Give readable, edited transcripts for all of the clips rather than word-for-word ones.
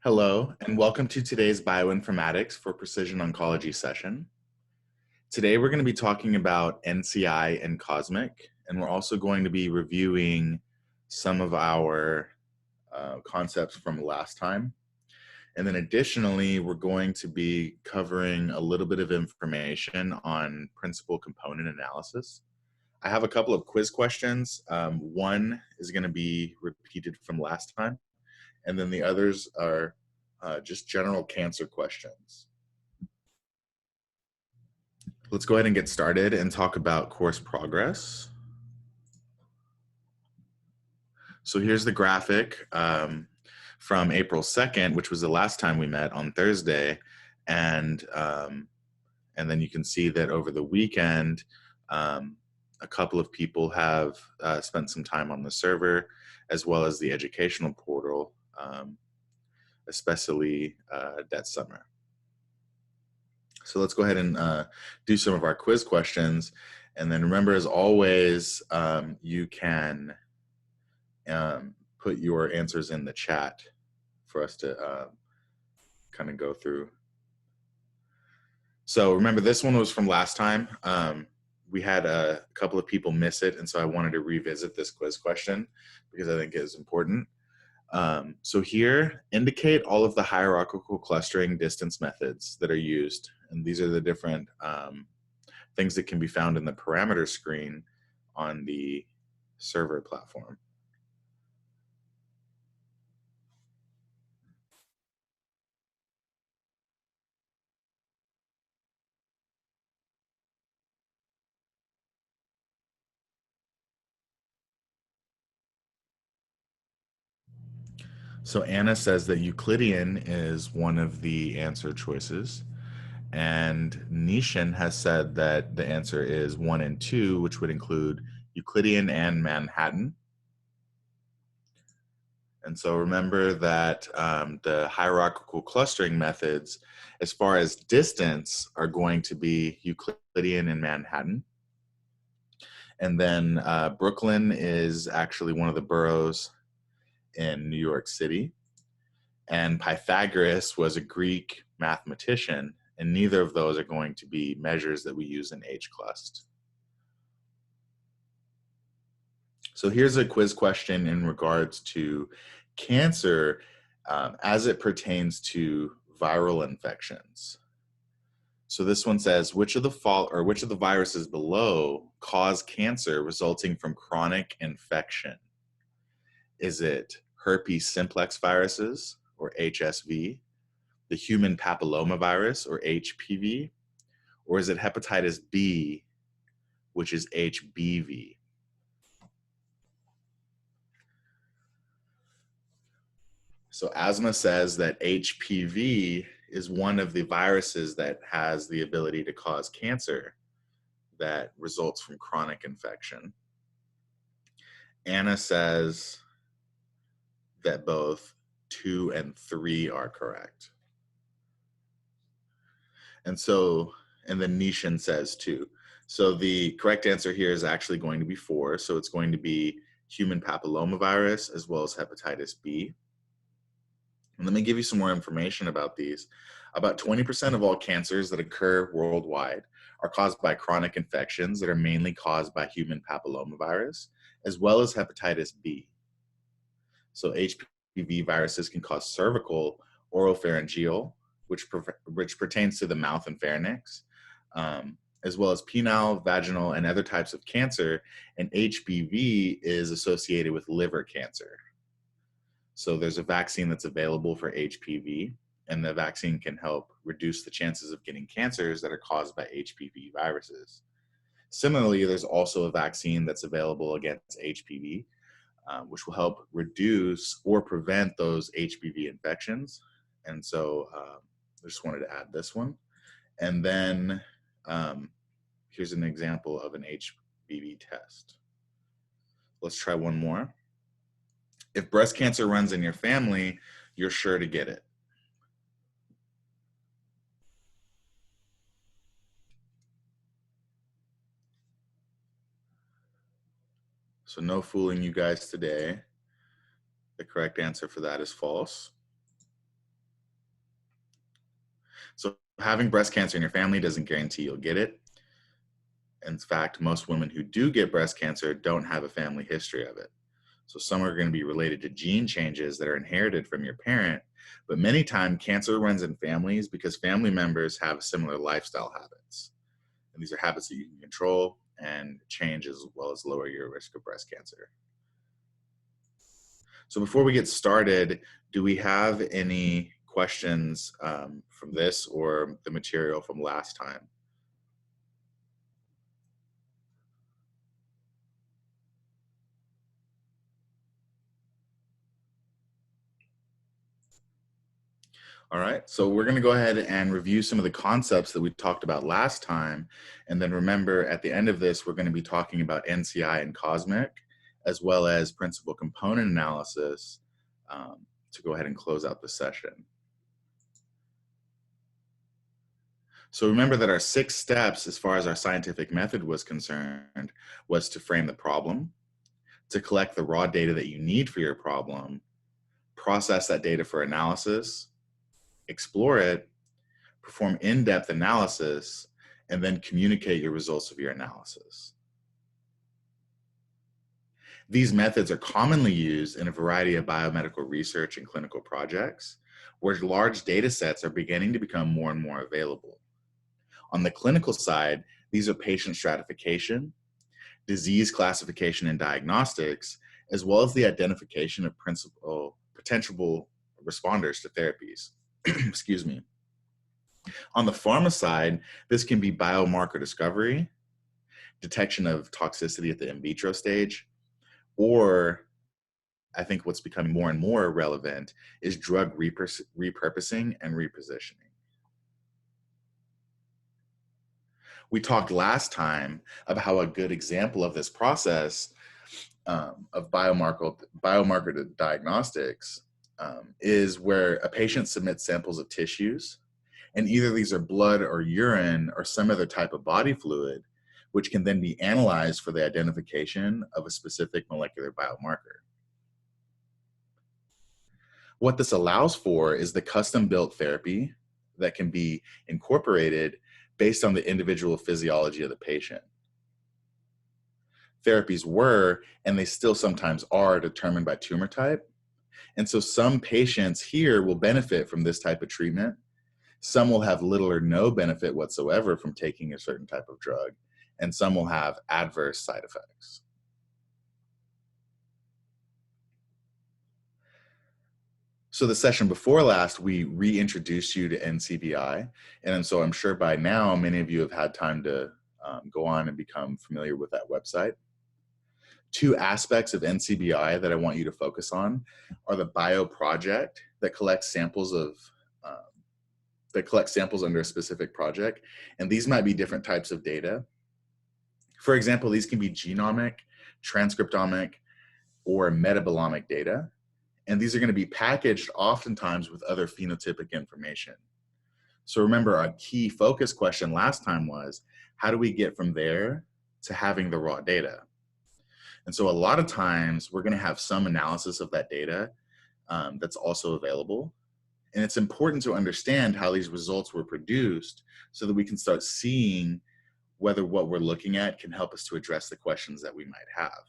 Hello, and welcome to today's Bioinformatics for Precision Oncology session. Today we're going to be talking about NCI and Cosmic, and we're also going to be reviewing some of our concepts from last time. And then additionally, we're going to be covering a little bit of information on principal component analysis. I have a couple of quiz questions. One is going to be repeated from last time, and then the others are just general cancer questions. Let's go ahead and get started and talk about course progress. So here's the graphic from April 2nd, which was the last time we met on Thursday. And then you can see that over the weekend, a couple of people have spent some time on the server, as well as the educational portal, especially that summer. So let's go ahead and do some of our quiz questions. And then remember, as always, you can put your answers in the chat for us to kind of go through. So remember, this one was from last time. We had a couple of people miss it, and so I wanted to revisit this quiz question because I think it is important. So here, indicate all of the hierarchical clustering distance methods that are used. And these are the different things that can be found in the parameter screen on the server platform. So Anna says that Euclidean is one of the answer choices. And Nishan has said that the answer is 1 and 2, which would include Euclidean and Manhattan. And so remember that the hierarchical clustering methods, as far as distance, are going to be Euclidean and Manhattan. And then Brooklyn is actually one of the boroughs in New York City. And Pythagoras was a Greek mathematician, and neither of those are going to be measures that we use in H-clust. So here's a quiz question in regards to cancer as it pertains to viral infections. So this one says, which of the viruses below cause cancer resulting from chronic infection? Is it herpes simplex viruses, or HSV, the human papillomavirus, or HPV, or is it hepatitis B, which is HBV? So Asma says that HPV is one of the viruses that has the ability to cause cancer that results from chronic infection. Anna says that both 2 and 3 are correct. And then Nishan says 2. So the correct answer here is actually going to be 4. So it's going to be human papillomavirus as well as hepatitis B. And let me give you some more information about these. About 20% of all cancers that occur worldwide are caused by chronic infections that are mainly caused by human papillomavirus, as well as hepatitis B. So HPV viruses can cause cervical, oropharyngeal, which pertains to the mouth and pharynx, as well as penile, vaginal, and other types of cancer. And HPV is associated with liver cancer. So there's a vaccine that's available for HPV, and the vaccine can help reduce the chances of getting cancers that are caused by HPV viruses. Similarly, there's also a vaccine that's available against HPV, which will help reduce or prevent those HPV infections. And so I just wanted to add this one. And then here's an example of an HPV test. Let's try one more. If breast cancer runs in your family, you're sure to get it. So no fooling you guys today. The correct answer for that is false. So having breast cancer in your family doesn't guarantee you'll get it. In fact, most women who do get breast cancer don't have a family history of it. So some are going to be related to gene changes that are inherited from your parent, but many times cancer runs in families because family members have similar lifestyle habits. And these are habits that you can control and change as well as lower your risk of breast cancer. So before we get started, do we have any questions from this or the material from last time? All right, so we're going to go ahead and review some of the concepts that we talked about last time. And then remember, at the end of this, we're going to be talking about NCI and cosmic, as well as principal component analysis to go ahead and close out the session. So remember that our 6 steps, as far as our scientific method was concerned, was to frame the problem, to collect the raw data that you need for your problem, process that data for analysis, explore it, perform in-depth analysis, and then communicate your results of your analysis. These methods are commonly used in a variety of biomedical research and clinical projects, where large data sets are beginning to become more and more available. On the clinical side, these are patient stratification, disease classification and diagnostics, as well as the identification of potential responders to therapies. Excuse me. On the pharma side, this can be biomarker discovery, detection of toxicity at the in vitro stage, or I think what's becoming more and more relevant is drug repurposing and repositioning. We talked last time about how a good example of this process of biomarker diagnostics is where a patient submits samples of tissues, and either these are blood or urine or some other type of body fluid, which can then be analyzed for the identification of a specific molecular biomarker. What this allows for is the custom-built therapy that can be incorporated based on the individual physiology of the patient. Therapies were, and they still sometimes are, determined by tumor type. And so some patients here will benefit from this type of treatment. Some will have little or no benefit whatsoever from taking a certain type of drug, and some will have adverse side effects. So the session before last, we reintroduced you to NCBI. And so I'm sure by now, many of you have had time to go on and become familiar with that website. 2 aspects of NCBI that I want you to focus on are the bio project that collects samples under a specific project. And these might be different types of data. For example, these can be genomic, transcriptomic, or metabolomic data. And these are going to be packaged oftentimes with other phenotypic information. So remember, our key focus question last time was, how do we get from there to having the raw data? And so a lot of times we're going to have some analysis of that data that's also available. And it's important to understand how these results were produced so that we can start seeing whether what we're looking at can help us to address the questions that we might have.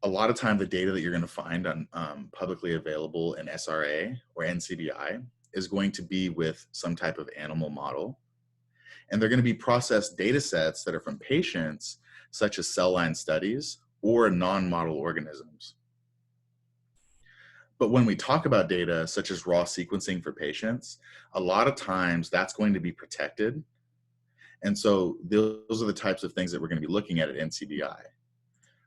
A lot of time, the data that you're going to find on publicly available in SRA or NCBI is going to be with some type of animal model. And they're going to be processed data sets that are from patients, such as cell line studies or non-model organisms. But when we talk about data, such as raw sequencing for patients, a lot of times that's going to be protected. And so those are the types of things that we're going to be looking at NCBI.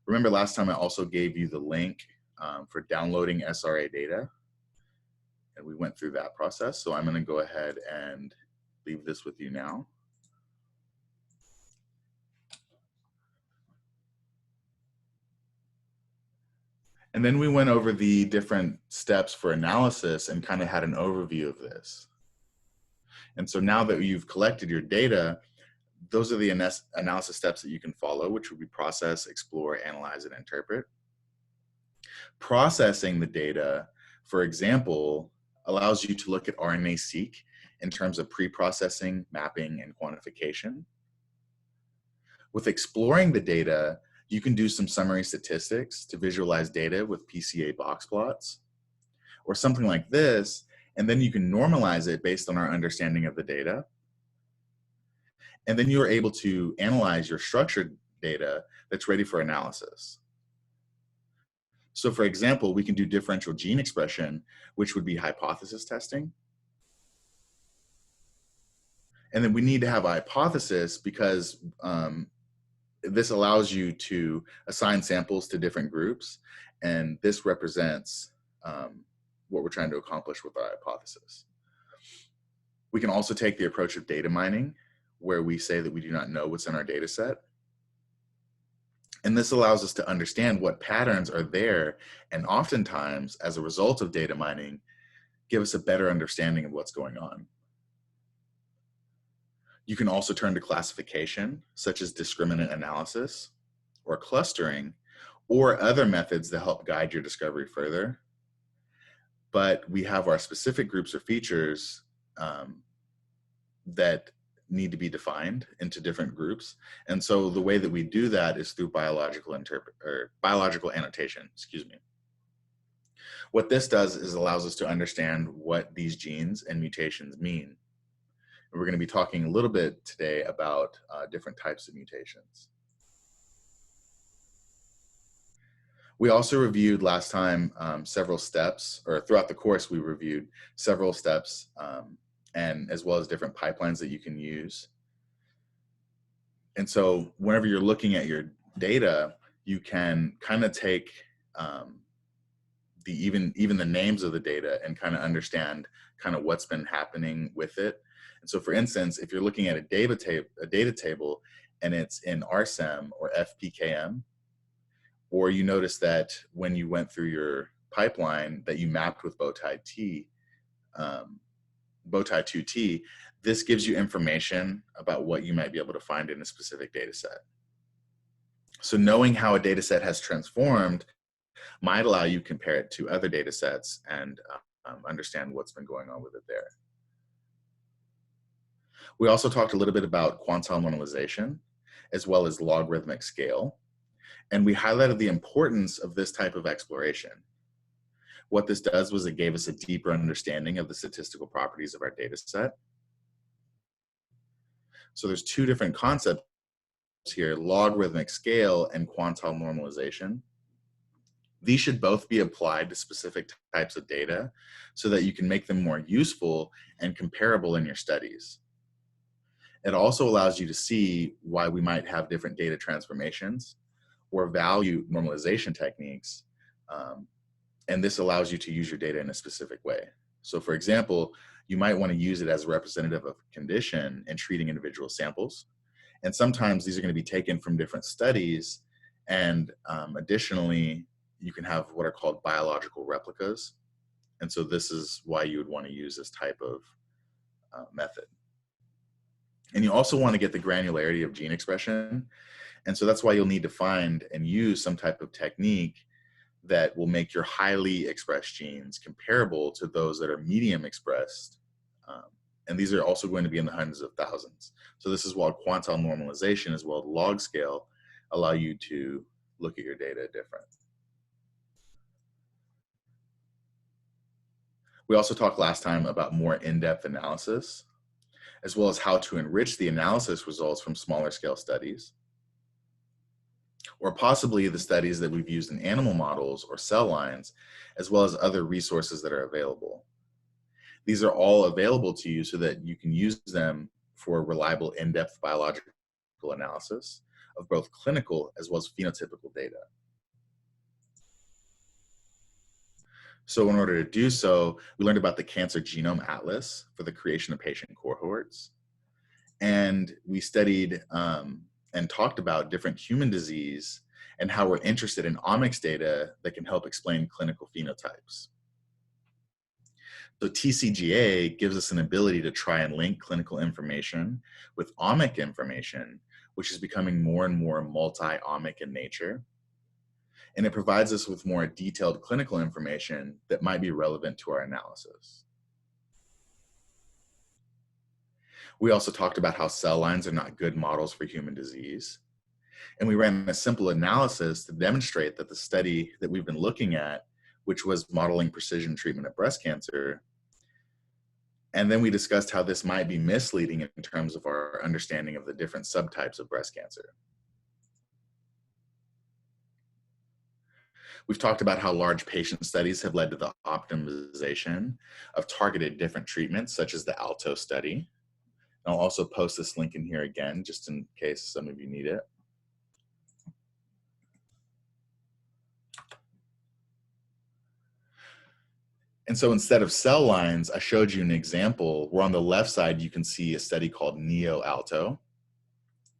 Remember last time I also gave you the link for downloading SRA data, and we went through that process. So I'm going to go ahead and leave this with you now. And then we went over the different steps for analysis and kind of had an overview of this. And so now that you've collected your data, those are the analysis steps that you can follow, which would be process, explore, analyze, and interpret. Processing the data, for example, allows you to look at RNA-seq in terms of pre-processing, mapping, and quantification. With exploring the data, you can do some summary statistics to visualize data with PCA box plots, or something like this, and then you can normalize it based on our understanding of the data. And then you're able to analyze your structured data that's ready for analysis. So for example, we can do differential gene expression, which would be hypothesis testing. And then we need to have a hypothesis because this allows you to assign samples to different groups. And this represents what we're trying to accomplish with our hypothesis. We can also take the approach of data mining, where we say that we do not know what's in our data set. And this allows us to understand what patterns are there, and oftentimes, as a result of data mining, give us a better understanding of what's going on. You can also turn to classification, such as discriminant analysis, or clustering, or other methods that help guide your discovery further. But we have our specific groups or features that need to be defined into different groups. And so the way that we do that is through biological annotation, excuse me. What this does is allows us to understand what these genes and mutations mean. And we're going to be talking a little bit today about different types of mutations. We also reviewed last time several steps, or throughout the course we reviewed several steps, and as well as different pipelines that you can use. And so whenever you're looking at your data, you can kind of take even the names of the data and kind of understand kind of what's been happening with it. And so for instance, if you're looking at a data table and it's in RSEM or FPKM, or you notice that when you went through your pipeline that you mapped with bowtie 2T, this gives you information about what you might be able to find in a specific data set. So knowing how a data set has transformed might allow you to compare it to other data sets and understand what's been going on with it there. We also talked a little bit about quantile normalization, as well as logarithmic scale. And we highlighted the importance of this type of exploration. What this does was it gave us a deeper understanding of the statistical properties of our data set. So there's two different concepts here, logarithmic scale and quantile normalization. These should both be applied to specific types of data so that you can make them more useful and comparable in your studies. It also allows you to see why we might have different data transformations or value normalization techniques. And this allows you to use your data in a specific way. So for example, you might want to use it as a representative of a condition in treating individual samples. And sometimes these are going to be taken from different studies. And additionally, you can have what are called biological replicas. And so this is why you would want to use this type of method. And you also want to get the granularity of gene expression. And so that's why you'll need to find and use some type of technique that will make your highly expressed genes comparable to those that are medium expressed. And these are also going to be in the hundreds of thousands. So this is why quantile normalization as well as log scale allow you to look at your data different. We also talked last time about more in-depth analysis, as well as how to enrich the analysis results from smaller scale studies, or possibly the studies that we've used in animal models or cell lines, as well as other resources that are available. These are all available to you so that you can use them for reliable in-depth biological analysis of both clinical as well as phenotypical data. So in order to do so, we learned about the Cancer Genome Atlas for the creation of patient cohorts. And we studied and talked about different human disease and how we're interested in omics data that can help explain clinical phenotypes. So TCGA gives us an ability to try and link clinical information with omic information, which is becoming more and more multi-omic in nature. And it provides us with more detailed clinical information that might be relevant to our analysis. We also talked about how cell lines are not good models for human disease. And we ran a simple analysis to demonstrate that the study that we've been looking at, which was modeling precision treatment of breast cancer, and then we discussed how this might be misleading in terms of our understanding of the different subtypes of breast cancer. We've talked about how large patient studies have led to the optimization of targeted different treatments, such as the ALTO study. And I'll also post this link in here again, just in case some of you need it. And so instead of cell lines, I showed you an example where on the left side, you can see a study called NEO-ALTO,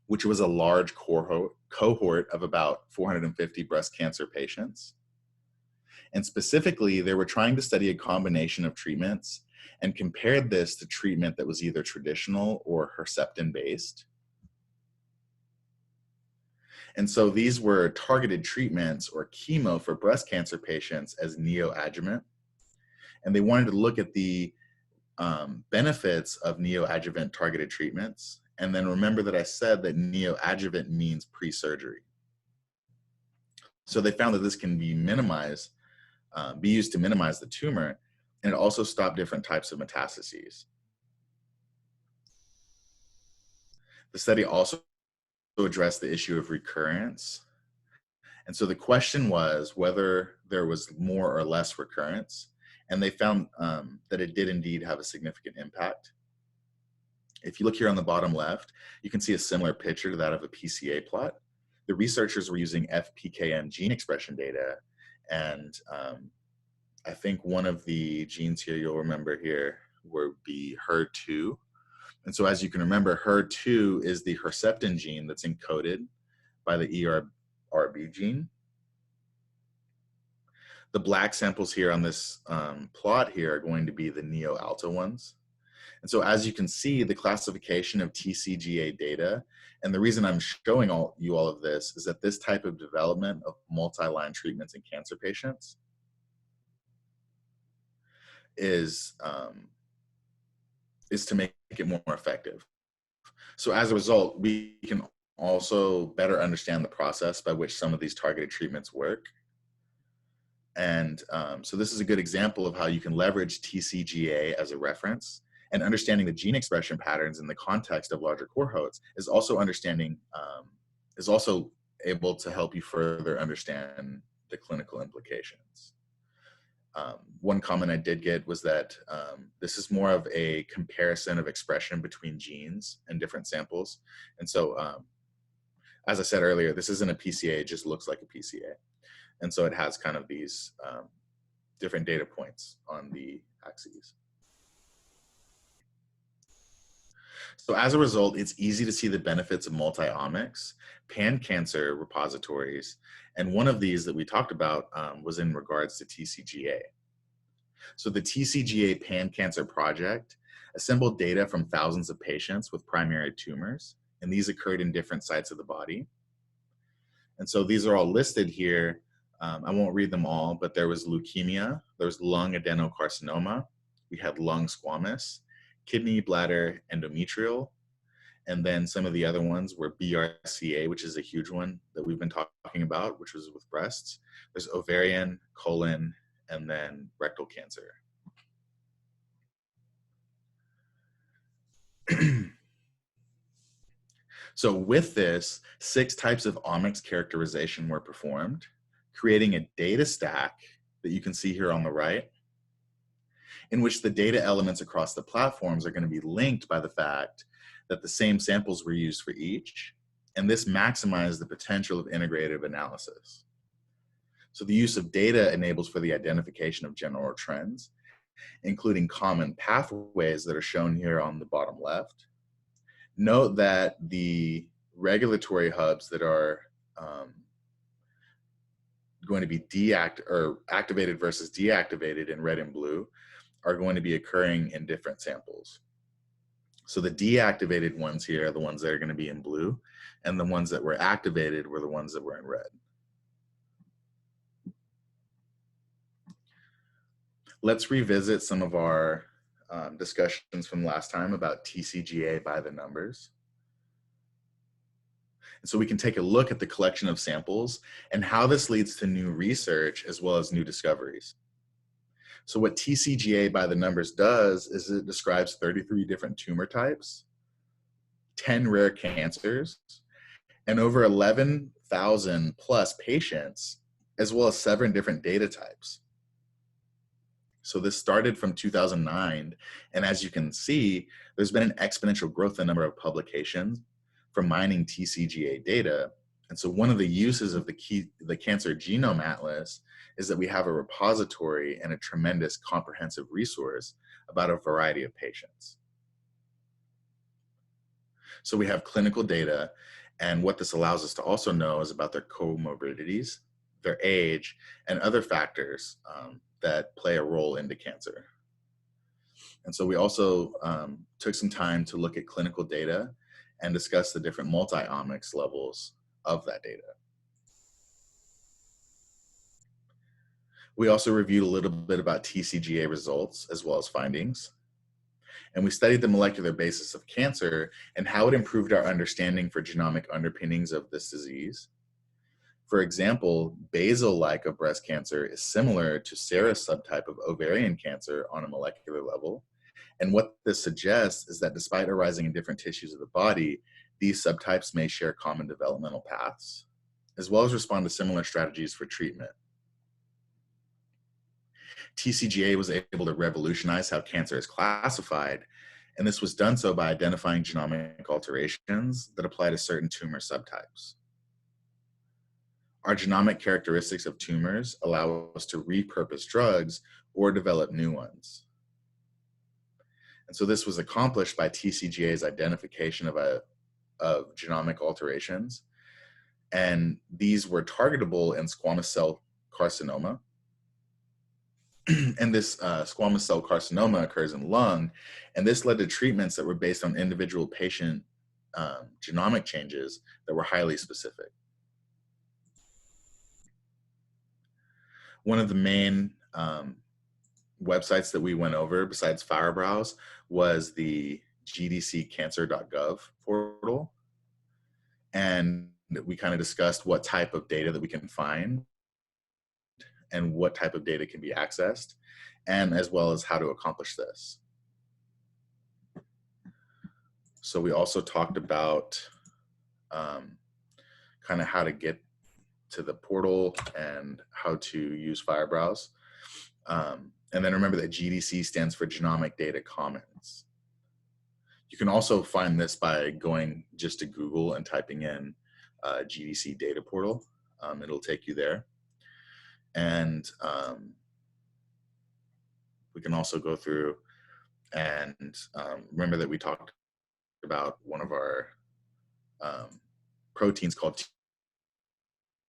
which was a large cohort of about 450 breast cancer patients. And specifically, they were trying to study a combination of treatments and compared this to treatment that was either traditional or Herceptin-based. And so these were targeted treatments or chemo for breast cancer patients as neoadjuvant. And they wanted to look at the benefits of neoadjuvant targeted treatments. And then remember that I said that neoadjuvant means pre-surgery. So they found that this can be minimized, be used to minimize the tumor, and it also stopped different types of metastases. The study also addressed the issue of recurrence. And so the question was whether there was more or less recurrence. And they found that it did indeed have a significant impact. If you look here on the bottom left, you can see a similar picture to that of a PCA plot. The researchers were using FPKM gene expression data. And I think one of the genes here you'll remember here would be HER2. And so as you can remember, HER2 is the Herceptin gene that's encoded by the ERB gene. The black samples here on this plot here are going to be the NEO-ALTO ones. And so as you can see, the classification of TCGA data, and the reason I'm showing you all of this is that this type of development of multi-line treatments in cancer patients is to make it more effective. So as a result, we can also better understand the process by which some of these targeted treatments work. And so this is a good example of how you can leverage TCGA as a reference, and understanding the gene expression patterns in the context of larger cohorts is also able to help you further understand the clinical implications. One comment I did get was that this is more of a comparison of expression between genes and different samples. And so, as I said earlier, this isn't a PCA, it just looks like a PCA. And so it has kind of these different data points on the axes. So as a result, it's easy to see the benefits of multi-omics, pan-cancer repositories, and one of these that we talked about was in regards to TCGA. So the TCGA Pan-Cancer Project assembled data from thousands of patients with primary tumors, and these occurred in different sites of the body. And so these are all listed here. I won't read them all, but there was leukemia, there was lung adenocarcinoma, we had lung squamous, kidney, bladder, endometrial, and then some of the other ones were BRCA, which is a huge one that we've been talking about, which was with breasts. There's ovarian, colon, and then rectal cancer. So with this, 6 types of omics characterization were performed, creating a data stack that you can see here on the right, in which the data elements across the platforms are going to be linked by the fact that the same samples were used for each, and this maximized the potential of integrative analysis. So the use of data enables for the identification of general trends, including common pathways that are shown here on the bottom left. Note that the regulatory hubs that are going to be activated versus deactivated in red and blue are going to be occurring in different samples. So the deactivated ones here are the ones that are going to be in blue, and the ones that were activated were the ones that were in red. Let's revisit some of our discussions from last time about TCGA by the numbers. And so we can take a look at the collection of samples and how this leads to new research as well as new discoveries. So what TCGA by the numbers does is it describes 33 different tumor types, 10 rare cancers, and over 11,000 plus patients, as well as 7 different data types. So this started from 2009, and as you can see, there's been an exponential growth in the number of publications from mining TCGA data. And so one of the uses of the Cancer Genome Atlas is that we have a repository and a tremendous comprehensive resource about a variety of patients. So we have clinical data, and what this allows us to also know is about their comorbidities, their age, and other factors that play a role into cancer. And so we also took some time to look at clinical data and discuss the different multi-omics levels of that data. We also reviewed a little bit about TCGA results as well as findings. And we studied the molecular basis of cancer and how it improved our understanding for genomic underpinnings of this disease. For example, basal-like of breast cancer is similar to Serous subtype of ovarian cancer on a molecular level. And what this suggests is that despite arising in different tissues of the body, these subtypes may share common developmental paths, as well as respond to similar strategies for treatment. TCGA was able to revolutionize how cancer is classified, and this was done so by identifying genomic alterations that apply to certain tumor subtypes. Our genomic characteristics of tumors allow us to repurpose drugs or develop new ones. And so this was accomplished by TCGA's identification of genomic alterations, and these were targetable in squamous cell carcinoma. And this squamous cell carcinoma occurs in lung, and this led to treatments that were based on individual patient genomic changes that were highly specific. One of the main websites that we went over besides FireBrowse was the gdccancer.gov portal, and we kind of discussed what type of data that we can find and what type of data can be accessed, and as well as how to accomplish this. So we also talked about kind of how to get to the portal and how to use FireBrowse. And then remember that GDC stands for Genomic Data Commons. You can also find this by going just to Google and typing in GDC data portal. It'll take you there. And we can also go through and remember that we talked about one of our proteins called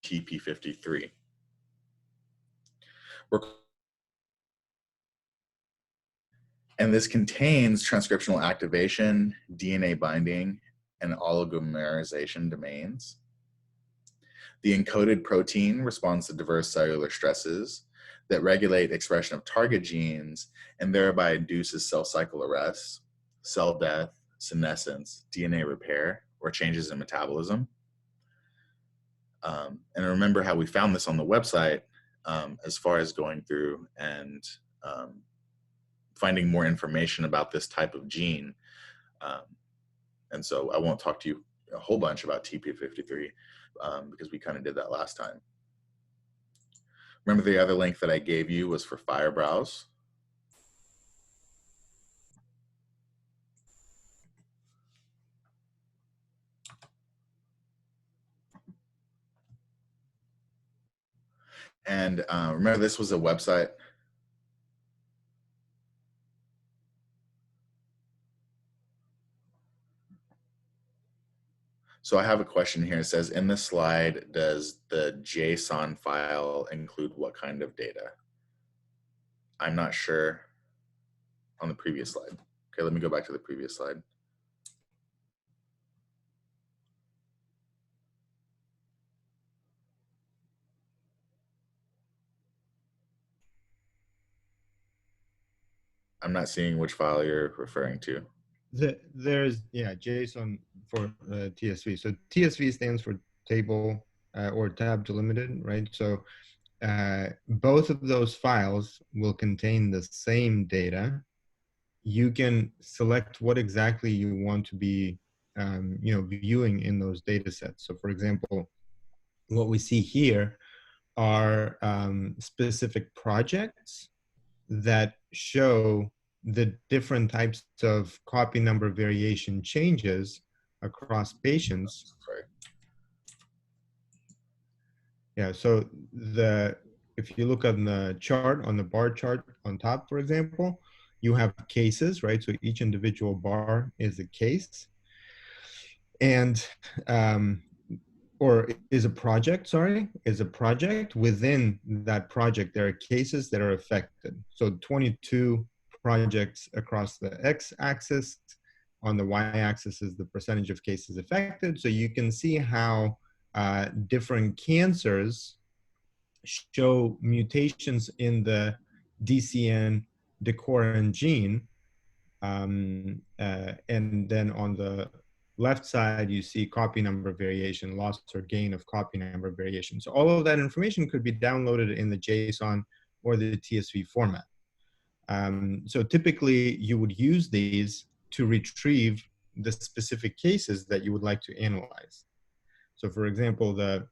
TP53. And this contains transcriptional activation, DNA binding, and oligomerization domains. The encoded protein responds to diverse cellular stresses that regulate expression of target genes and thereby induces cell cycle arrest, cell death, senescence, DNA repair, or changes in metabolism. And remember how we found this on the website as far as going through and finding more information about this type of gene. And so I won't talk to you a whole bunch about TP53 because we kind of did that last time. Remember the other link that I gave you was for FireBrowse. And remember this was a website. So I have a question here. It says, in this slide, does the JSON file include what kind of data? I'm not sure on the previous slide. Okay, let me go back to the previous slide. I'm not seeing which file you're referring to. There's, yeah, JSON for TSV. So TSV stands for table or tab delimited, right? So both of those files will contain the same data. You can select what exactly you want to be viewing in those data sets. So for example, what we see here are specific projects that show the different types of copy number variation changes across patients. Sorry. Yeah, so if you look on the chart, on the bar chart on top, for example, you have cases, right? So each individual bar is a case. And or is a project, sorry, is a project. Within that project, there are cases that are affected. So 22 projects across the x-axis. On the y-axis is the percentage of cases affected. So you can see how different cancers show mutations in the DCN decorin gene. And then on the left side, you see copy number variation, loss or gain of copy number variation. So all of that information could be downloaded in the JSON or the TSV format. So typically, you would use these to retrieve the specific cases that you would like to analyze. So for example, the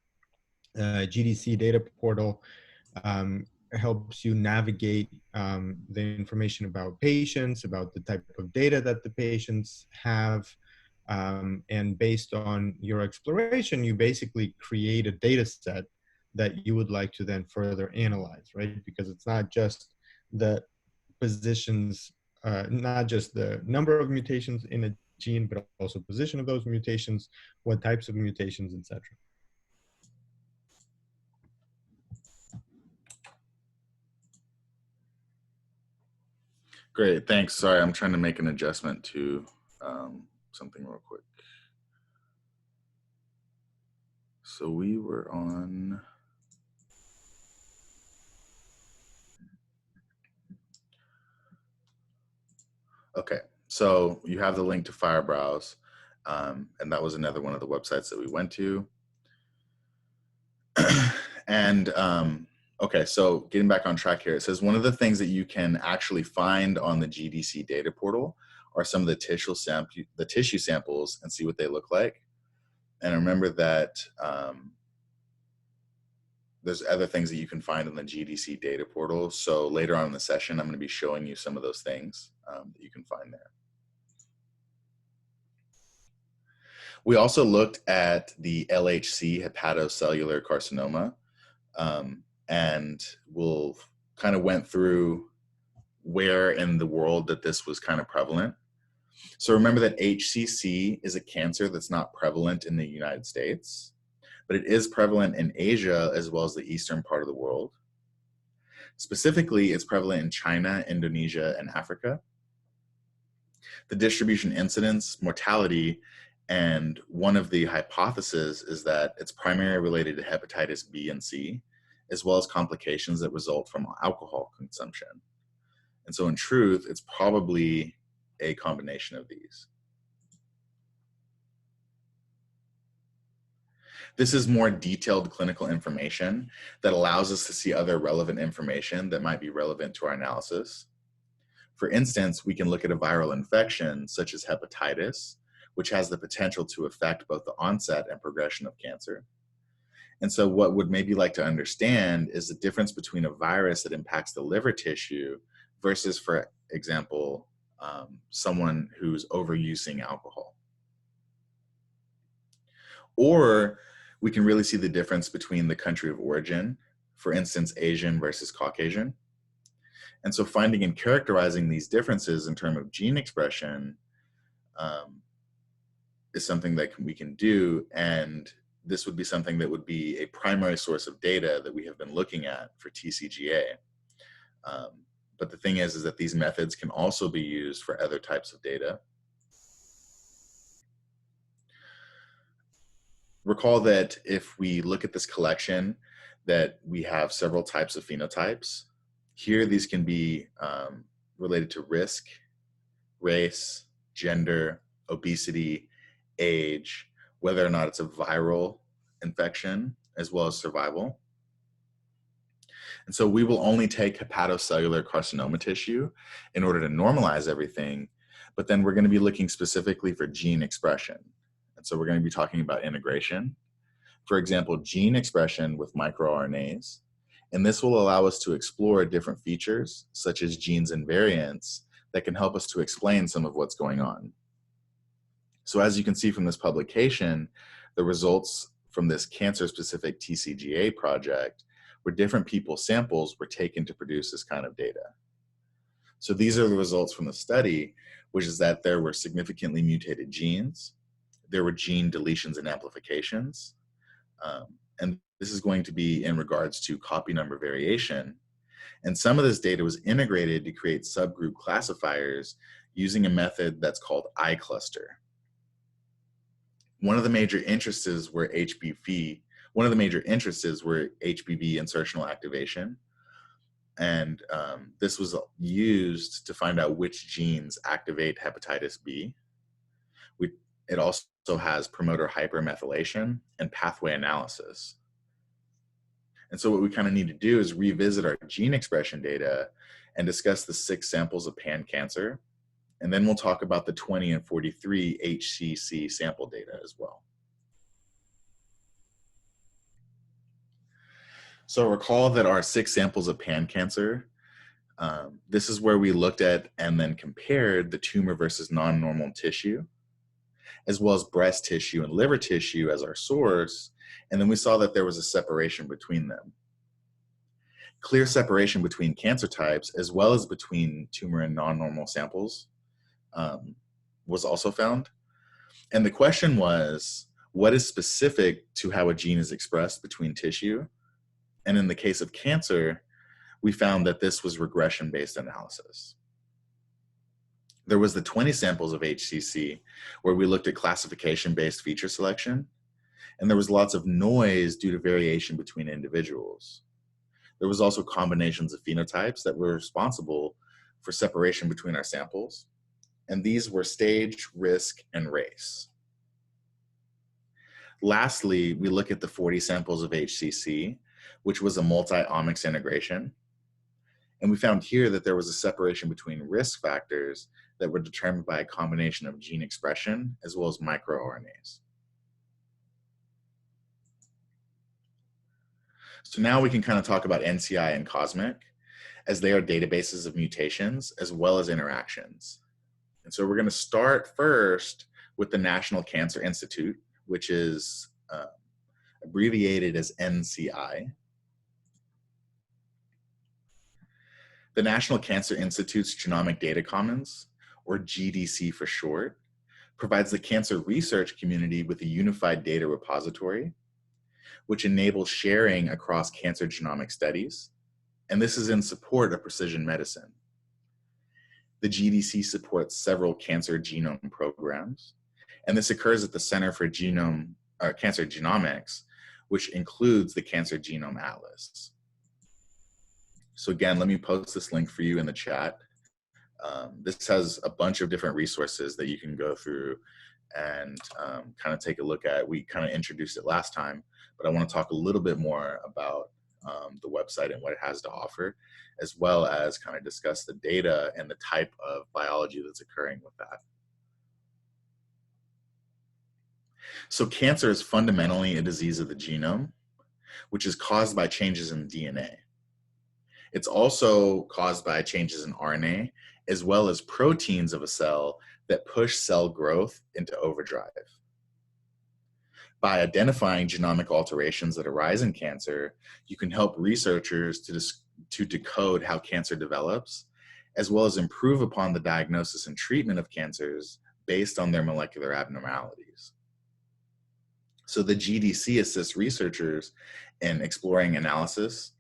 GDC data portal helps you navigate the information about patients, about the type of data that the patients have. And based on your exploration, you basically create a data set that you would like to then further analyze, right? Because it's not just the positions, not just the number of mutations in a gene, but also position of those mutations, what types of mutations, etc. Great, thanks. Sorry, I'm trying to make an adjustment to something real quick. So we were on. Okay, so you have the link to Firebrowse, and that was another one of the websites that we went to. And okay, so getting back on track here, it says one of the things that you can actually find on the GDC data portal are some of the tissue samples and see what they look like. And remember that there's other things that you can find on the GDC data portal. So later on in the session, I'm going to be showing you some of those things that you can find there. We also looked at the LHC hepatocellular carcinoma, and we'll kind of went through where in the world that this was kind of prevalent. So remember that HCC is a cancer that's not prevalent in the United States, but it is prevalent in Asia as well as the eastern part of the world. Specifically, it's prevalent in China, Indonesia, and Africa. The distribution incidence, mortality, and one of the hypotheses is that it's primarily related to hepatitis B and C, as well as complications that result from alcohol consumption. And so in truth, it's probably a combination of these. This is more detailed clinical information that allows us to see other relevant information that might be relevant to our analysis. For instance, we can look at a viral infection such as hepatitis, which has the potential to affect both the onset and progression of cancer. And so what would maybe like to understand is the difference between a virus that impacts the liver tissue versus, for example, someone who's overusing alcohol. Or we can really see the difference between the country of origin, for instance, Asian versus Caucasian. And so finding and characterizing these differences in terms of gene expression is something that we can do. And this would be something that would be a primary source of data that we have been looking at for TCGA. But the thing is that these methods can also be used for other types of data. Recall that if we look at this collection, that we have several types of phenotypes. Here, these can be related to risk, race, gender, obesity, age, whether or not it's a viral infection, as well as survival. And so we will only take hepatocellular carcinoma tissue in order to normalize everything, but then we're going to be looking specifically for gene expression. And so we're going to be talking about integration. For example, gene expression with microRNAs. And this will allow us to explore different features, such as genes and variants, that can help us to explain some of what's going on. So as you can see from this publication, the results from this cancer-specific TCGA project, where different people's samples were taken to produce this kind of data. So these are the results from the study, which is that there were significantly mutated genes, there were gene deletions and amplifications, and this is going to be in regards to copy number variation. And some of this data was integrated to create subgroup classifiers using a method that's called iCluster. One of the major interests were HBV insertional activation. And this was used to find out which genes activate hepatitis B. It also has promoter hypermethylation and pathway analysis. And so what we kind of need to do is revisit our gene expression data and discuss the 6 samples of pan cancer. And then we'll talk about the 20 and 43 HCC sample data as well. So recall that our 6 samples of pan cancer, this is where we looked at and then compared the tumor versus non-normal tissue, as well as breast tissue and liver tissue as our source, and then we saw that there was a separation between them. Clear separation between cancer types, as well as between tumor and non-normal samples, was also found. And the question was, what is specific to how a gene is expressed between tissue? And in the case of cancer, we found that this was regression-based analysis. There was the 20 samples of HCC where we looked at classification-based feature selection, and there was lots of noise due to variation between individuals. There was also combinations of phenotypes that were responsible for separation between our samples, and these were stage, risk, and race. Lastly, we look at the 40 samples of HCC, which was a multi-omics integration. And we found here that there was a separation between risk factors that were determined by a combination of gene expression as well as microRNAs. So now we can kind of talk about NCI and COSMIC, as they are databases of mutations as well as interactions. And so we're going to start first with the National Cancer Institute, which is abbreviated as NCI. The National Cancer Institute's Genomic Data Commons, or GDC for short, provides the cancer research community with a unified data repository, which enables sharing across cancer genomic studies, and this is in support of precision medicine. The GDC supports several cancer genome programs, and this occurs at the Center for Cancer Genomics, which includes the Cancer Genome Atlas. So again, let me post this link for you in the chat. This has a bunch of different resources that you can go through and kind of take a look at. We kind of introduced it last time, but I want to talk a little bit more about the website and what it has to offer, as well as kind of discuss the data and the type of biology that's occurring with that. So cancer is fundamentally a disease of the genome, which is caused by changes in DNA. It's also caused by changes in RNA, as well as proteins of a cell that push cell growth into overdrive. By identifying genomic alterations that arise in cancer, you can help researchers to decode how cancer develops, as well as improve upon the diagnosis and treatment of cancers based on their molecular abnormalities. So the GDC assists researchers in exploring analysis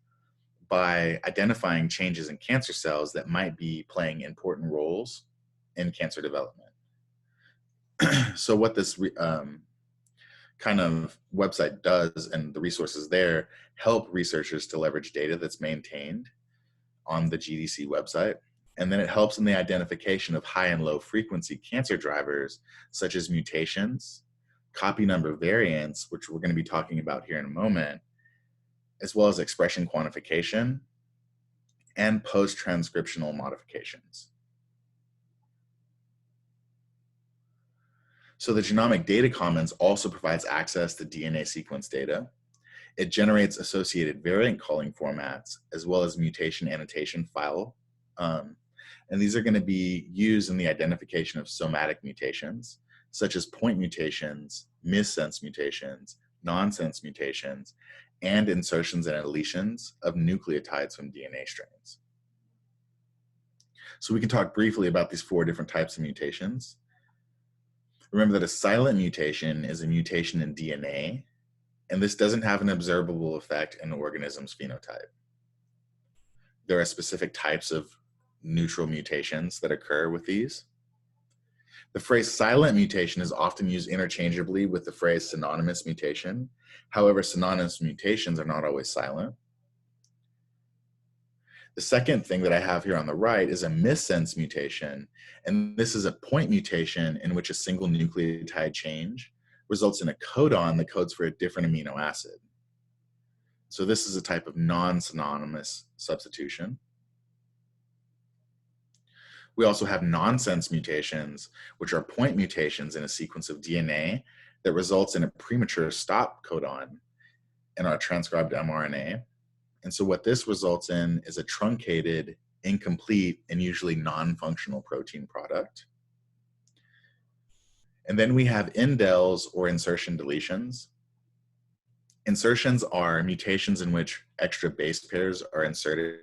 by identifying changes in cancer cells that might be playing important roles in cancer development. So what this kind of website does, and the resources there, help researchers to leverage data that's maintained on the GDC website. And then it helps in the identification of high and low frequency cancer drivers, such as mutations, copy number variants, which we're going to be talking about here in a moment, as well as expression quantification and post-transcriptional modifications. So the Genomic Data Commons also provides access to DNA sequence data. It generates associated variant calling formats, as well as mutation annotation file. And these are going to be used in the identification of somatic mutations, such as point mutations, missense mutations, nonsense mutations, and insertions and deletions of nucleotides from DNA strains. So we can talk briefly about these 4 different types of mutations. Remember that a silent mutation is a mutation in DNA, and this doesn't have an observable effect in the organism's phenotype. There are specific types of neutral mutations that occur with these. The phrase silent mutation is often used interchangeably with the phrase synonymous mutation. However, synonymous mutations are not always silent. The second thing that I have here on the right is a missense mutation, and this is a point mutation in which a single nucleotide change results in a codon that codes for a different amino acid. So this is a type of non-synonymous substitution. We also have nonsense mutations, which are point mutations in a sequence of DNA that results in a premature stop codon in our transcribed mRNA. And so what this results in is a truncated, incomplete, and usually non-functional protein product. And then we have indels or insertion deletions. Insertions are mutations in which extra base pairs are inserted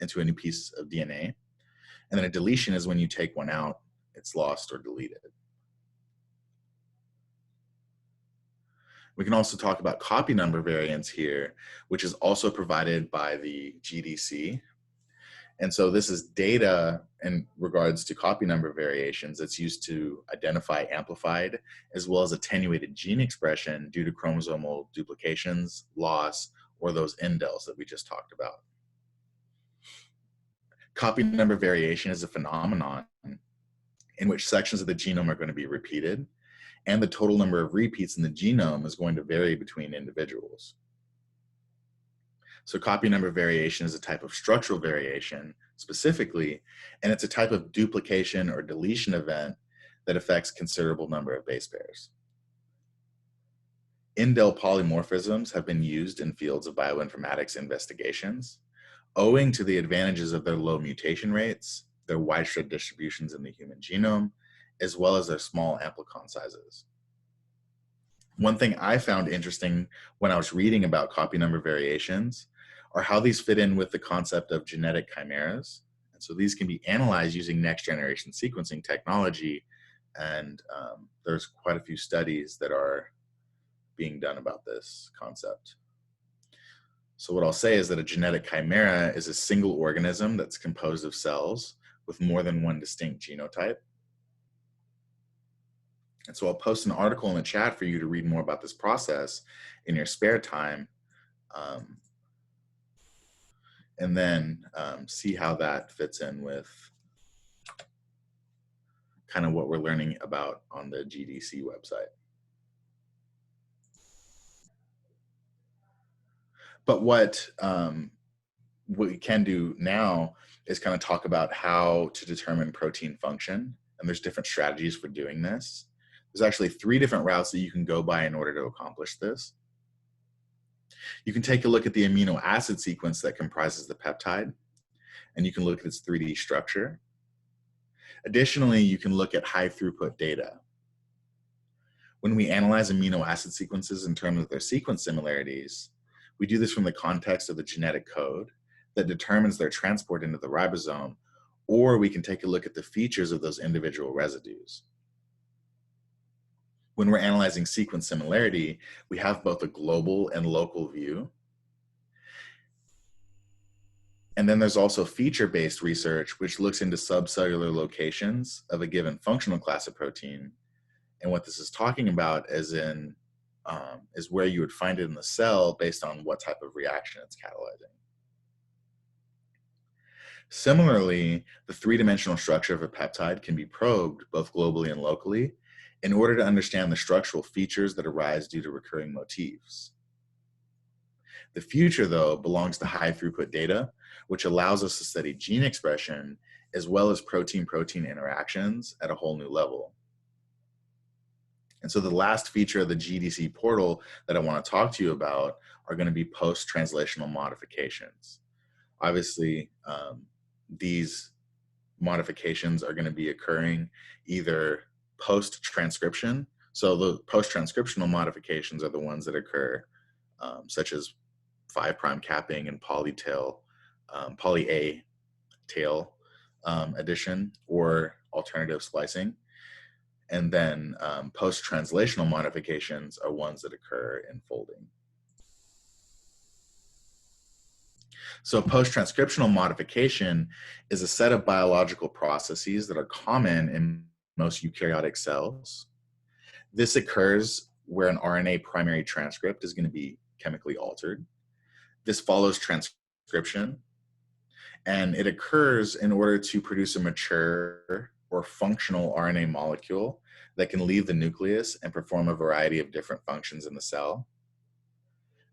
into a new piece of DNA. And then a deletion is when you take one out, it's lost or deleted. We can also talk about copy number variants here, which is also provided by the GDC. And so this is data in regards to copy number variations that's used to identify amplified as well as attenuated gene expression due to chromosomal duplications, loss, or those indels that we just talked about. Copy number variation is a phenomenon in which sections of the genome are going to be repeated, and the total number of repeats in the genome is going to vary between individuals. So copy number variation is a type of structural variation specifically, and it's a type of duplication or deletion event that affects considerable number of base pairs. Indel polymorphisms have been used in fields of bioinformatics investigations, owing to the advantages of their low mutation rates, their widespread distributions in the human genome, as well as their small amplicon sizes. One thing I found interesting when I was reading about copy number variations are how these fit in with the concept of genetic chimeras. And so these can be analyzed using next generation sequencing technology. And there's quite a few studies that are being done about this concept. So what I'll say is that a genetic chimera is a single organism that's composed of cells with more than one distinct genotype. And so I'll post an article in the chat for you to read more about this process in your spare time, and then see how that fits in with kind of what we're learning about on the GDC website. But what we can do now is kind of talk about how to determine protein function, and there's different strategies for doing this. There's actually 3 different routes that you can go by in order to accomplish this. You can take a look at the amino acid sequence that comprises the peptide, and you can look at its 3D structure. Additionally, you can look at high throughput data. When we analyze amino acid sequences in terms of their sequence similarities, we do this from the context of the genetic code that determines their transport into the ribosome, or we can take a look at the features of those individual residues. When we're analyzing sequence similarity, we have both a global and local view. And then there's also feature-based research, which looks into subcellular locations of a given functional class of protein. And what this is talking about is where you would find it in the cell based on what type of reaction it's catalyzing. Similarly, the three-dimensional structure of a peptide can be probed both globally and locally in order to understand the structural features that arise due to recurring motifs. The future, though, belongs to high-throughput data, which allows us to study gene expression as well as protein-protein interactions at a whole new level. And so the last feature of the GDC portal that I want to talk to you about are going to be post-translational modifications. Obviously, these modifications are going to be occurring either post-transcription. So the post-transcriptional modifications are the ones that occur, such as 5' capping and poly A tail addition or alternative splicing. And then post-translational modifications are ones that occur in folding. So post-transcriptional modification is a set of biological processes that are common in most eukaryotic cells. This occurs where an RNA primary transcript is going to be chemically altered. This follows transcription, and it occurs in order to produce a mature or functional RNA molecule that can leave the nucleus and perform a variety of different functions in the cell.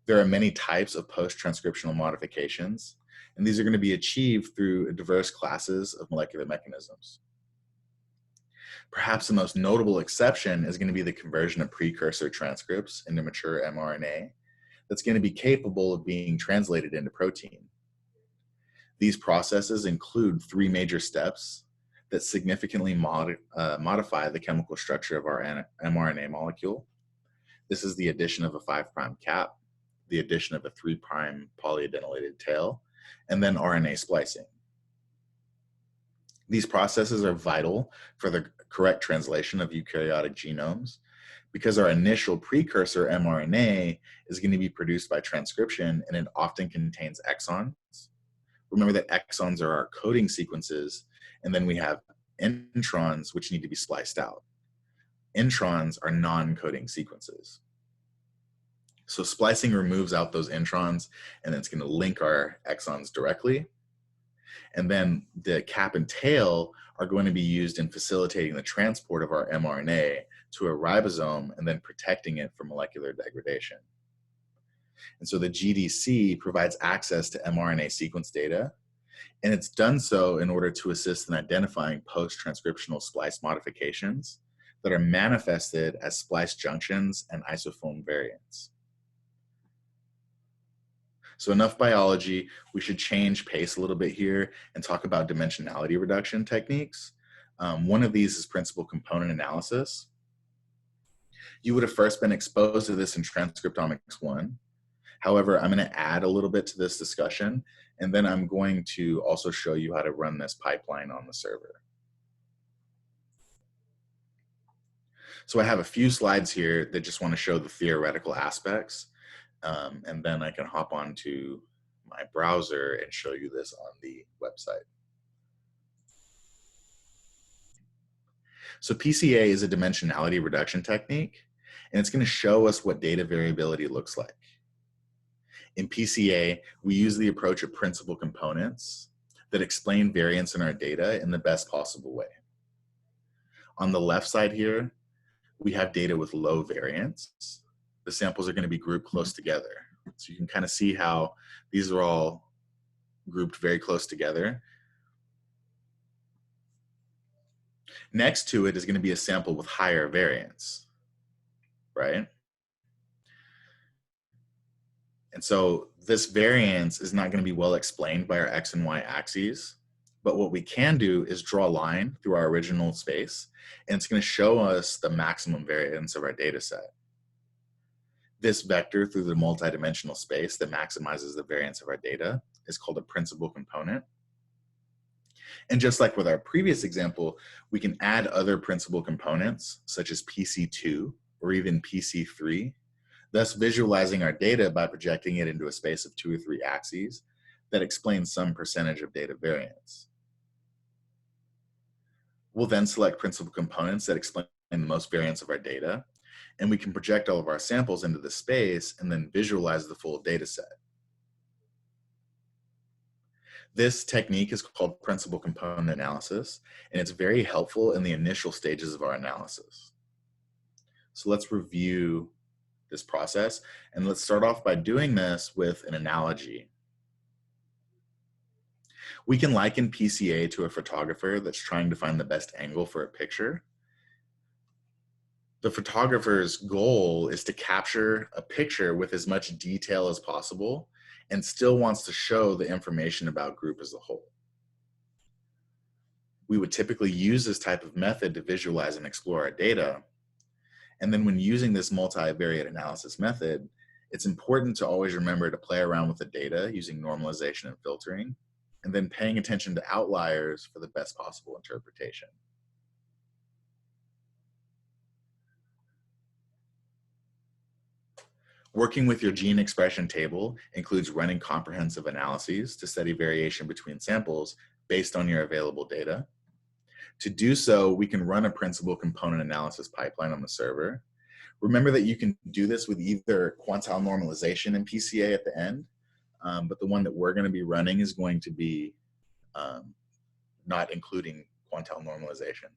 There are many types of post-transcriptional modifications, and these are going to be achieved through diverse classes of molecular mechanisms. Perhaps the most notable exception is going to be the conversion of precursor transcripts into mature mRNA that's going to be capable of being translated into protein. These processes include three major steps that significantly modify the chemical structure of our mRNA molecule. This is the addition of a 5' cap, the addition of a 3' polyadenylated tail, and then RNA splicing. These processes are vital for the correct translation of eukaryotic genomes because our initial precursor mRNA is going to be produced by transcription, and it often contains exons. Remember that exons are our coding sequences, and then we have introns, which need to be spliced out. Introns are non-coding sequences. So splicing removes out those introns, and it's going to link our exons directly. And then the cap and tail are going to be used in facilitating the transport of our mRNA to a ribosome and then protecting it from molecular degradation. And so the GDC provides access to mRNA sequence data, and it's done so in order to assist in identifying post-transcriptional splice modifications that are manifested as splice junctions and isoform variants. So enough biology. We should change pace a little bit here and talk about dimensionality reduction techniques. One of these is principal component analysis. You would have first been exposed to this in Transcriptomics 1. However, I'm going to add a little bit to this discussion, and then I'm going to also show you how to run this pipeline on the server. So I have a few slides here that just want to show the theoretical aspects. And then I can hop onto my browser and show you this on the website. So PCA is a dimensionality reduction technique, and it's going to show us what data variability looks like. In PCA, we use the approach of principal components that explain variance in our data in the best possible way. On the left side here, we have data with low variance. The samples are going to be grouped close together. So you can kind of see how these are all grouped very close together. Next to it is going to be a sample with higher variance, right? And so this variance is not going to be well explained by our X and Y axes, but what we can do is draw a line through our original space, and it's going to show us the maximum variance of our data set. This vector through the multidimensional space that maximizes the variance of our data is called a principal component. And just like with our previous example, we can add other principal components such as PC2 or even PC3, thus visualizing our data by projecting it into a space of 2 or 3 axes that explains some percentage of data variance. We'll then select principal components that explain the most variance of our data, and we can project all of our samples into the space and then visualize the full data set. This technique is called principal component analysis, and it's very helpful in the initial stages of our analysis. So let's review this process, and let's start off by doing this with an analogy. We can liken PCA to a photographer that's trying to find the best angle for a picture. The photographer's goal is to capture a picture with as much detail as possible and still wants to show the information about group as a whole. We would typically use this type of method to visualize and explore our data. And then when using this multivariate analysis method, it's important to always remember to play around with the data using normalization and filtering, and then paying attention to outliers for the best possible interpretation. Working with your gene expression table includes running comprehensive analyses to study variation between samples based on your available data. To do so, we can run a principal component analysis pipeline on the server. Remember that you can do this with either quantile normalization and PCA at the end, but the one that we're going to be running is going to be not including quantile normalization.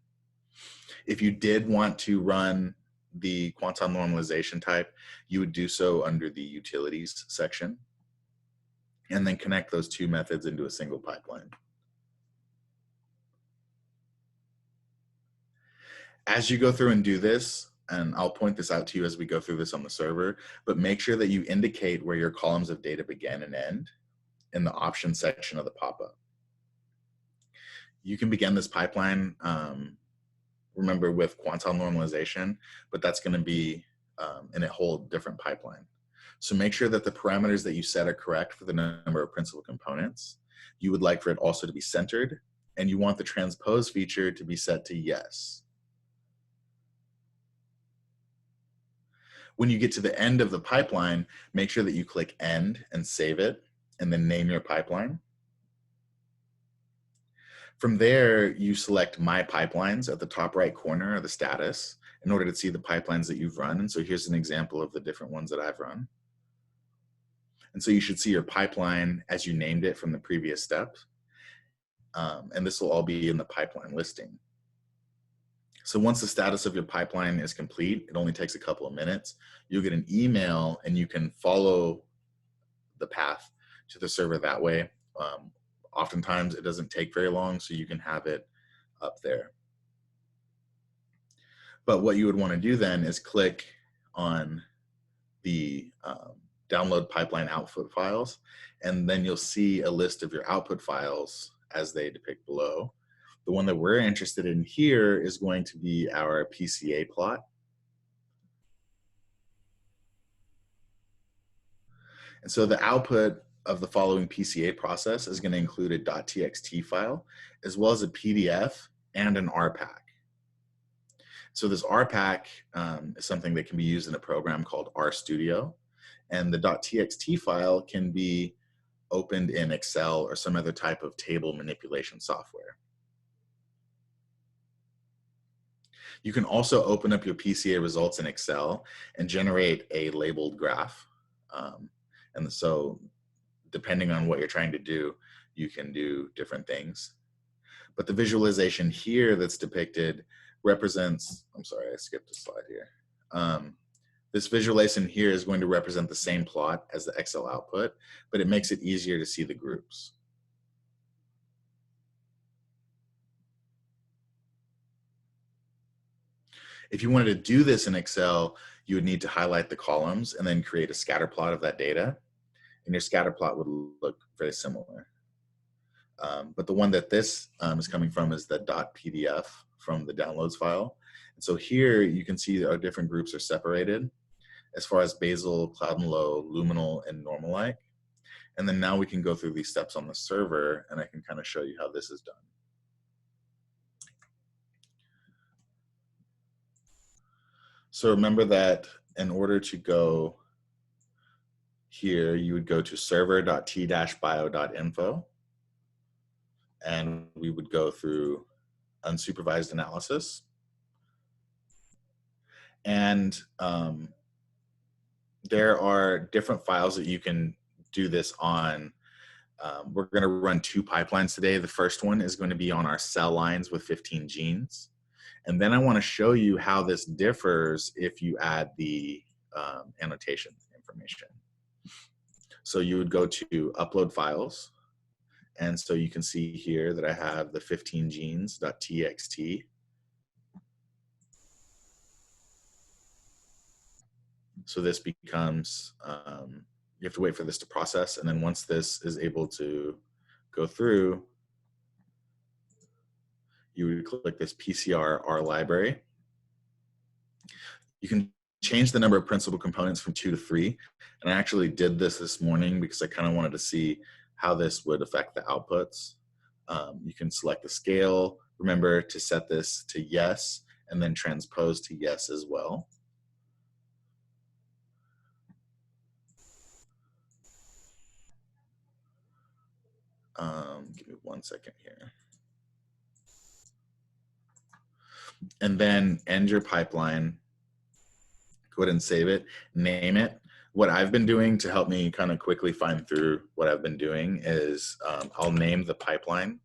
If you did want to run the quantile normalization type, you would do so under the utilities section, and then connect those two methods into a single pipeline. As you go through and do this, and I'll point this out to you as we go through this on the server, but make sure that you indicate where your columns of data begin and end in the options section of the pop-up. You can begin this pipeline, remember, with quantile normalization, but that's going to be in a whole different pipeline. So make sure that the parameters that you set are correct for the number of principal components. You would like for it also to be centered, and you want the transpose feature to be set to yes. When you get to the end of the pipeline, make sure that you click end and save it, and then name your pipeline. From there, you select My Pipelines at the top right corner of the status in order to see the pipelines that you've run. And so here's an example of the different ones that I've run. And so you should see your pipeline as you named it from the previous step. And this will all be in the pipeline listing. So once the status of your pipeline is complete, it only takes a couple of minutes. You'll get an email and you can follow the path to the server that way. Oftentimes it doesn't take very long, so you can have it up there. But what you would want to do then is click on the download pipeline output files, and then you'll see a list of your output files as they depict below. The one that we're interested in here is going to be our PCA plot. And so the output of the following PCA process is going to include a .txt file, as well as a PDF and an RPAC. So this RPAC is something that can be used in a program called RStudio, and the .txt file can be opened in Excel or some other type of table manipulation software. You can also open up your PCA results in Excel and generate a labeled graph. And so depending on what you're trying to do, you can do different things. But the visualization here that's depicted represents, I'm sorry, I skipped a slide here. This visualization here is going to represent the same plot as the Excel output, but it makes it easier to see the groups. If you wanted to do this in Excel, you would need to highlight the columns and then create a scatter plot of that data. And your scatter plot would look very similar. But the one that this is coming from is the .pdf from the downloads file. And so here you can see our different groups are separated as far as basal, cloud and low, luminal, and normal-like. And then now we can go through these steps on the server, and I can kind of show you how this is done. So remember that in order to go here, you would go to server.t-bio.info, and we would go through unsupervised analysis. And there are different files that you can do this on. We're going to run 2 pipelines today. The first one is going to be on our cell lines with 15 genes. And then I want to show you how this differs if you add the annotation information. So you would go to upload files. And so you can see here that I have the 15 genes.txt. So this becomes, you have to wait for this to process. And then once this is able to go through, you would click this PCR R library. You can change the number of principal components from 2 to 3. And I actually did this morning because I kind of wanted to see how this would affect the outputs. You can select the scale. Remember to set this to yes, and then transpose to yes as well. Give me 1 second here. And then end your pipeline. Go ahead and save it, name it. What I've been doing to help me kind of quickly find through what I've been doing is I'll name the pipeline,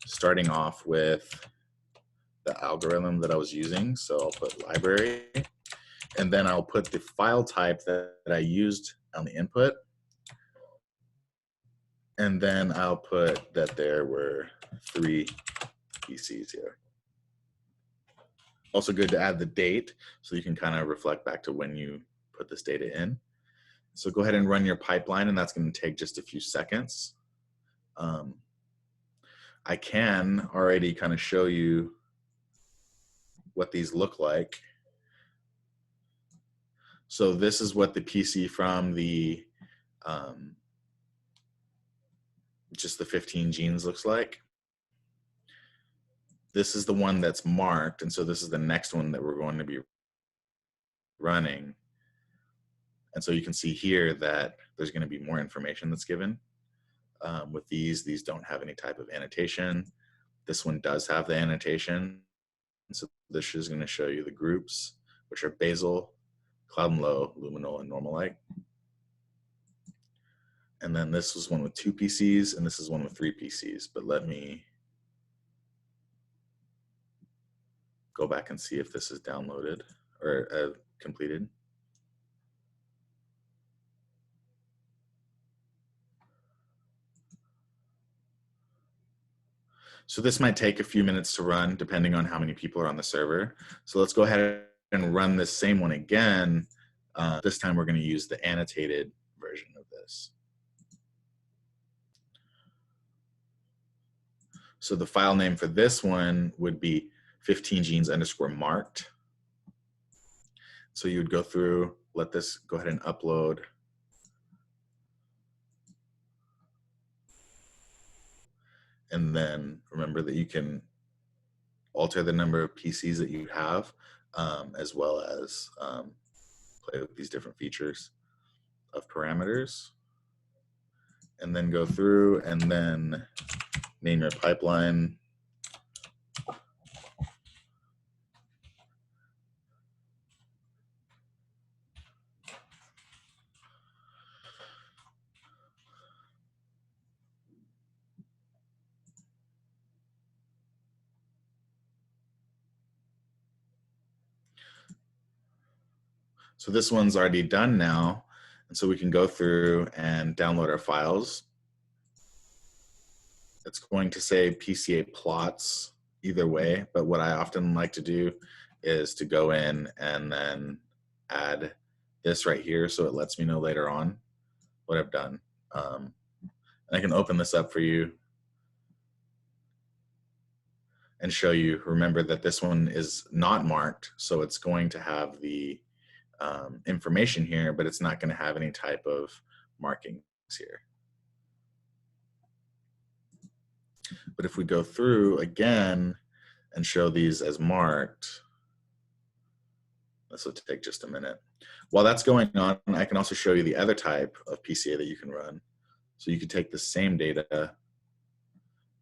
starting off with the algorithm that I was using. So I'll put library, and then I'll put the file type that I used on the input. And then I'll put that there were 3 PCs here. Also good to add the date so you can kind of reflect back to when you put this data in. So go ahead and run your pipeline, and that's going to take just a few seconds. I can already kind of show you what these look like. So this is what the PC from the just the 15 genes looks like. This is the one that's marked, and so this is the next one that we're going to be running. And so you can see here that there's going to be more information that's given. With these don't have any type of annotation. This one does have the annotation. So this is going to show you the groups, which are basal, cloud and low, luminal, and normal light. And then this was one with 2 PCs, and this is one with 3 PCs. But let me go back and see if this is downloaded or completed. So this might take a few minutes to run depending on how many people are on the server. So let's go ahead and run this same one again. This time we're going to use the annotated version of this. So the file name for this one would be 15genes_marked. So you would go through, let this go ahead and upload. And then remember that you can alter the number of PCs that you have, as well as play with these different features of parameters. And then go through and then name your pipeline. So this one's already done now. And so we can go through and download our files. It's going to say PCA plots either way, but what I often like to do is to go in and then add this right here so it lets me know later on what I've done. And I can open this up for you and show you. Remember that this one is not marked, so it's going to have the information here, but it's not going to have any type of markings here. But if we go through again and show these as marked, this will take just a minute. While that's going on, I can also show you the other type of PCA that you can run. So you could take the same data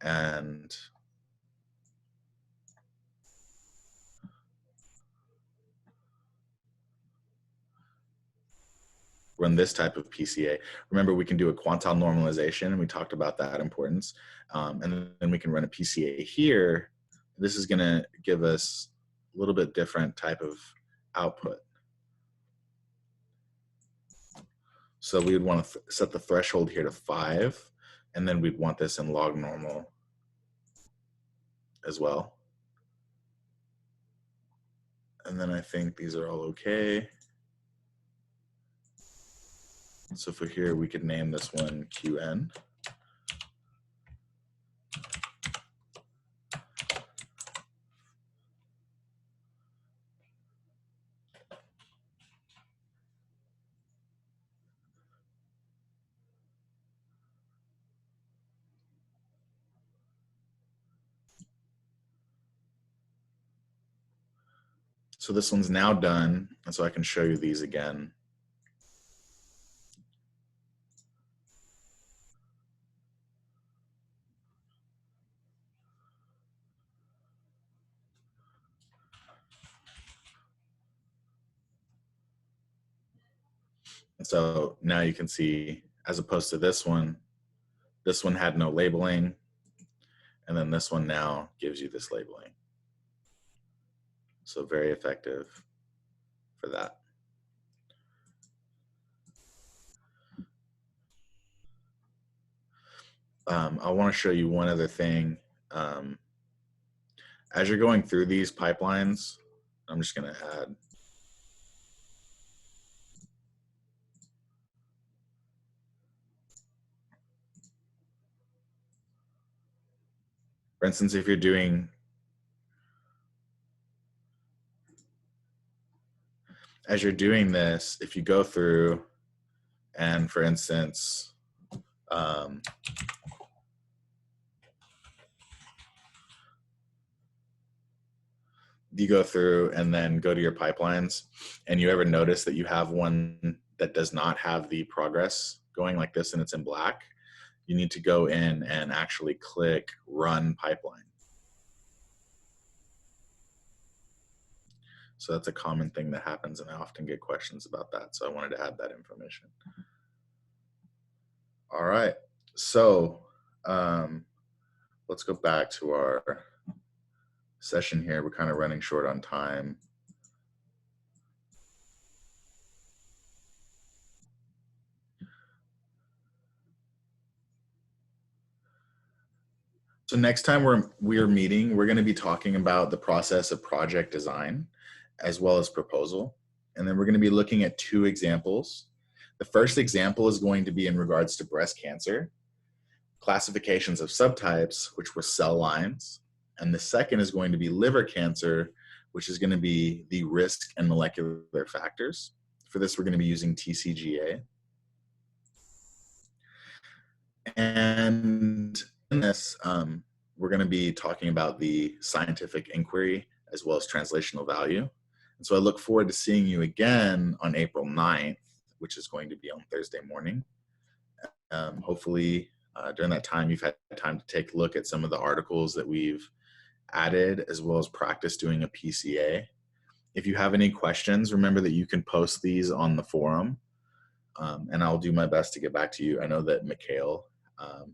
and run this type of PCA. Remember, we can do a quantile normalization, and we talked about that importance. And then we can run a PCA here. This is going to give us a little bit different type of output. So we would want to set the threshold here to 5, and then we'd want this in log normal as well. And then I think these are all okay. So for here, we could name this one QN. So this one's now done, and so I can show you these again. And so now you can see, as opposed to this one had no labeling, and then this one now gives you this labeling. So very effective for that. I want to show you one other thing. As you're going through these pipelines, I'm just going to add. For instance, if you're doing, as you're doing this, if you go through and, for instance, you go through and then go to your pipelines, and you ever notice that you have one that does not have the progress going like this and it's in black, you need to go in and actually click Run Pipeline. So that's a common thing that happens, and I often get questions about that. So I wanted to add that information. All right, so let's go back to our session here. We're kind of running short on time. So next time we're meeting, we're going to be talking about the process of project design as well as proposal. And then we're going to be looking at 2 examples. The first example is going to be in regards to breast cancer, classifications of subtypes, which were cell lines. And the second is going to be liver cancer, which is going to be the risk and molecular factors. For this, we're going to be using TCGA. And in this, we're going to be talking about the scientific inquiry as well as translational value. And so I look forward to seeing you again on April 9th, which is going to be on Thursday morning. Hopefully, during that time, you've had time to take a look at some of the articles that we've added, as well as practice doing a PCA. If you have any questions, remember that you can post these on the forum, and I'll do my best to get back to you. I know that Mikhail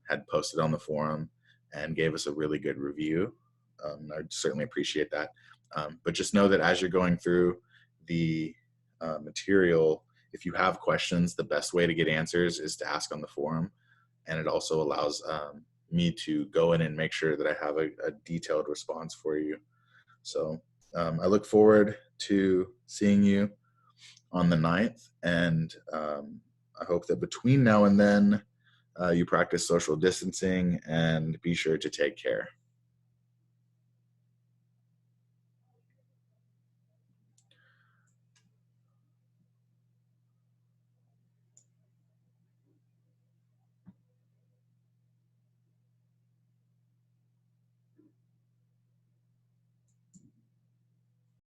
had posted on the forum and gave us a really good review. I certainly appreciate that. But just know that as you're going through the material, if you have questions, the best way to get answers is to ask on the forum. And it also allows me to go in and make sure that I have a detailed response for you. So I look forward to seeing you on the 9th. And I hope that between now and then, you practice social distancing and be sure to take care.